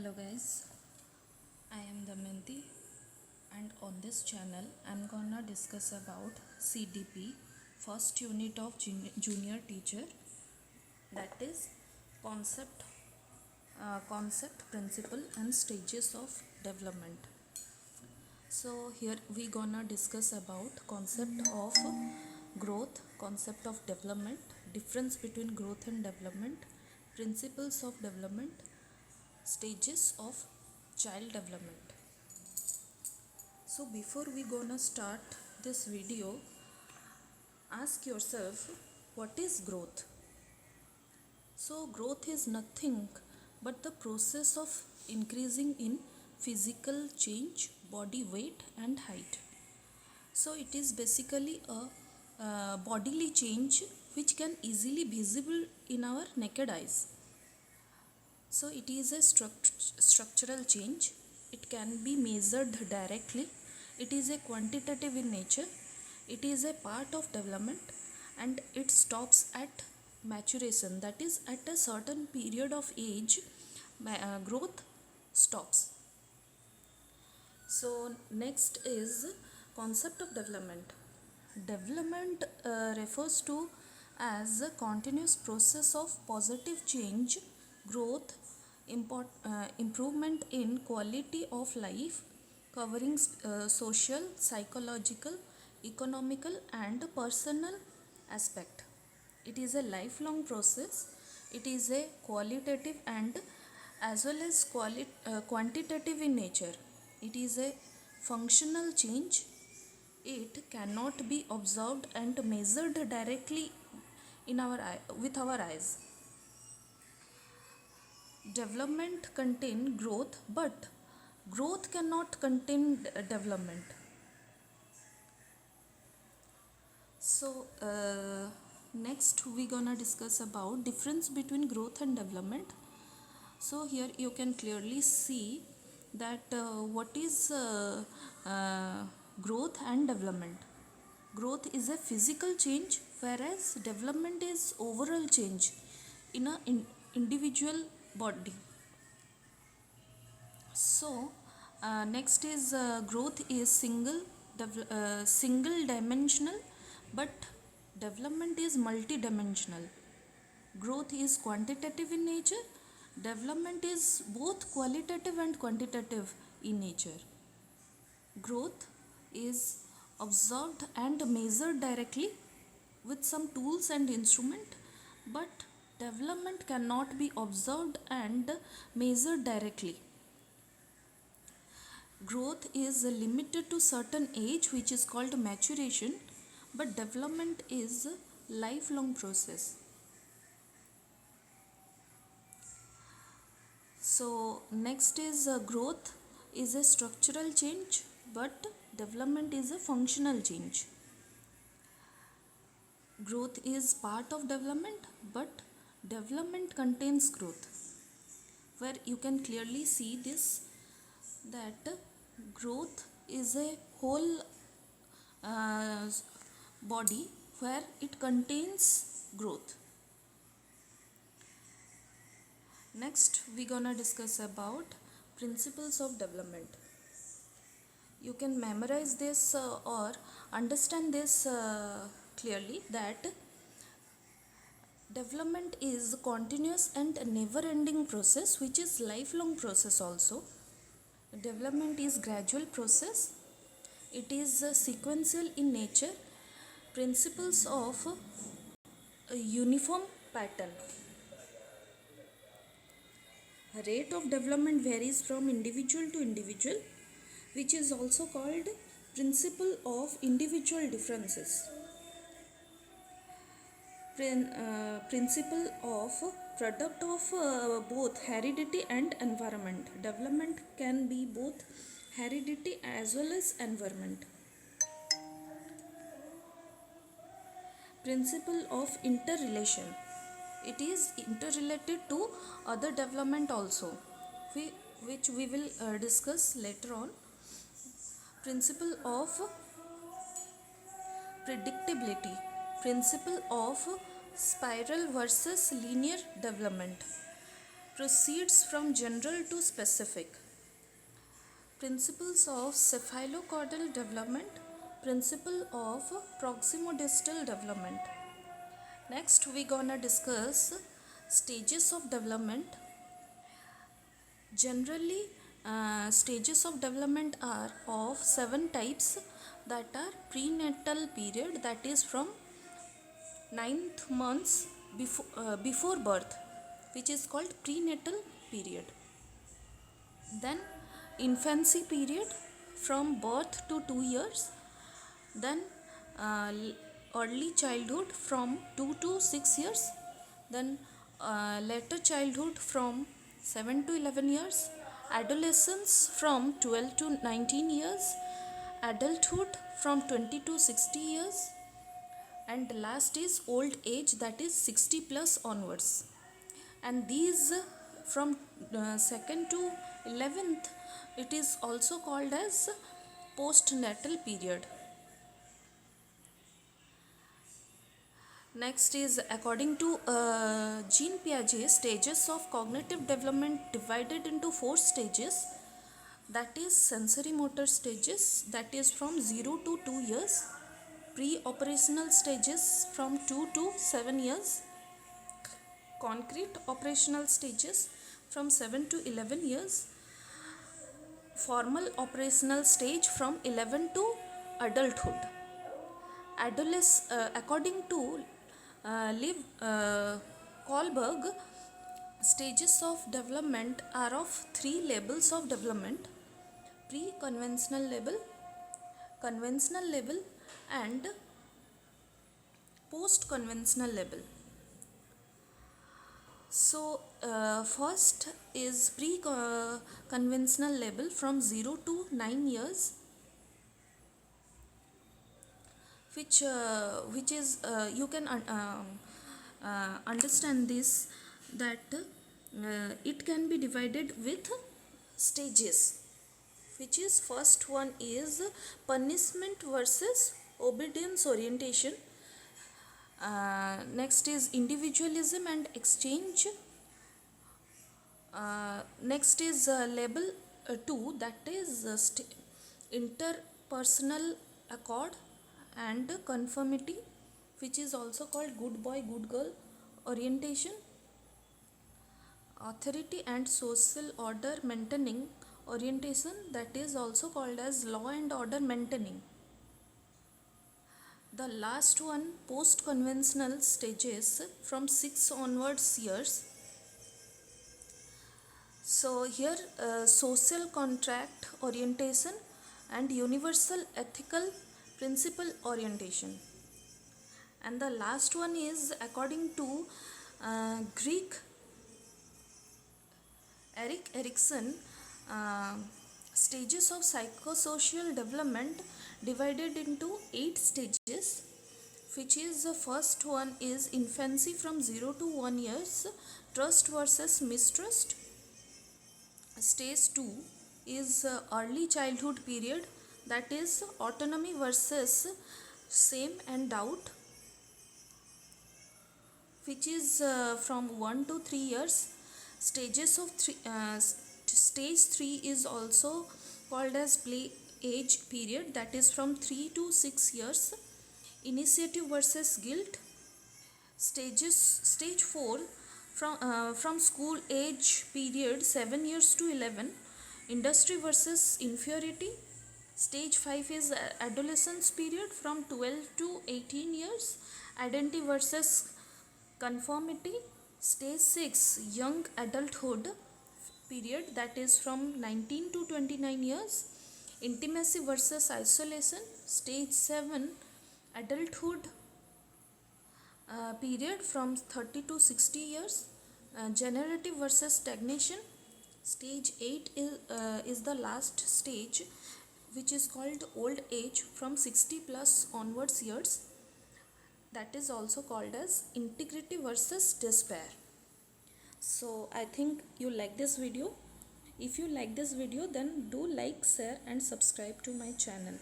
Hello guys, I am Damayanti and on this channel I am gonna discuss about CDP, first unit of junior teacher, that is concept, principle and stages of development. So here we gonna discuss about concept of growth, concept of development, difference between growth and development, principles of development, stages of child development. So before we gonna start this video, ask yourself, what is growth? So growth is nothing but the process of increasing in physical change, body weight and height. So it is basically a bodily change which can easily visible in our naked eyes. So it is a structural change. It can be measured directly. It is a quantitative in nature. It is a part of development and it stops at maturation. That is, at a certain period of age, growth stops. So next is concept of development. Development refers to as a continuous process of positive change, growth, improvement in quality of life, covering social, psychological, economical and personal aspect. It is a lifelong process. It is a qualitative and as well as quantitative in nature. It is a functional change. It cannot be observed and measured directly in our with our eyes. Development contain growth, but growth cannot contain development. So next we gonna discuss about difference between growth and development. So here you can clearly see that what is growth and development. Growth is a physical change, whereas development is overall change in a individual body. So next is growth is single dimensional, but development is multi-dimensional. Growth is quantitative in nature. Development is both qualitative and quantitative in nature. Growth is observed and measured directly with some tools and instrument, but development cannot be observed and measured directly. Growth is limited to certain age, which is called maturation, but development is a lifelong process. So next is growth is a structural change, but development is a functional change. Growth is part of development, but development contains growth. Where you can clearly see this, that growth is a whole body where it contains growth. Next we gonna discuss about principles of development. You can memorize this or understand this clearly, that development is a continuous and never ending process, which is lifelong process also. Development is gradual process. It is sequential in nature. Principles of a uniform pattern. Rate of development varies from individual to individual, which is also called principle of individual differences. Principle of product of both heredity and environment. Development can be both heredity as well as environment. Principle of interrelation. It is interrelated to other development also, which we will discuss later on. Principle of predictability. Principle of spiral versus linear development. proceeds from general to specific. Principles of cephalocaudal development, principle of proximodistal development. Next we gonna discuss stages of development. Generally, stages of development are of 7 types, that are prenatal period, that is from 9th months before birth, which is called prenatal period. Then infancy period from birth to 2 years. Then uh, early childhood from 2 to 6 years. Then later childhood from 7 to 11 years. Adolescence from 12 to 19 years. Adulthood from 20 to 60 years. And the last is old age, that is 60 plus onwards. And these from 2nd to 11th, it is also called as postnatal period. Next is, according to Jean Piaget, stages of cognitive development divided into 4 stages, that is sensory motor stages, that is from 0 to 2 years, pre-operational stages from 2 to 7 years, concrete operational stages from 7 to 11 years, formal operational stage from 11 to adulthood. According to Liv Kohlberg, stages of development are of 3 levels of development: pre-conventional level, conventional level, and post-conventional level. So first is pre-conventional level from 0 to 9 years, which is you can understand this, that it can be divided with stages, which is, first one is punishment versus obedience orientation. Next is individualism and exchange. Next is level 2, that is interpersonal accord and conformity, which is also called good boy good girl orientation. Authority and social order maintaining orientation, that is also called as law and order maintaining. The last one, post conventional stages from 6 onwards years. So here social contract orientation and universal ethical principle orientation. And the last one is, according to Greek Erik Erikson, stages of psychosocial development divided into 8 stages, which is, the first one is infancy from 0 to 1 years, trust versus mistrust. Stage 2 is early childhood period, that is autonomy versus shame and doubt, which is from 1 to 3 years. Stages of stage 3 is also called as play age period, that is from 3 to 6 years. Initiative versus guilt. Stage 4 from school age period 7 years to 11, industry versus inferiority. Stage 5 is adolescence period from 12 to 18 years, identity versus conformity. Stage 6, young adulthood period, that is from 19 to 29 years, intimacy versus isolation. Stage 7, adulthood period from 30 to 60 years, generative versus stagnation. Stage 8 is the last stage, which is called old age from 60 plus onwards years, that is also called as integrity versus despair. So I think you like this video. If you like this video, then do like, share and subscribe to my channel.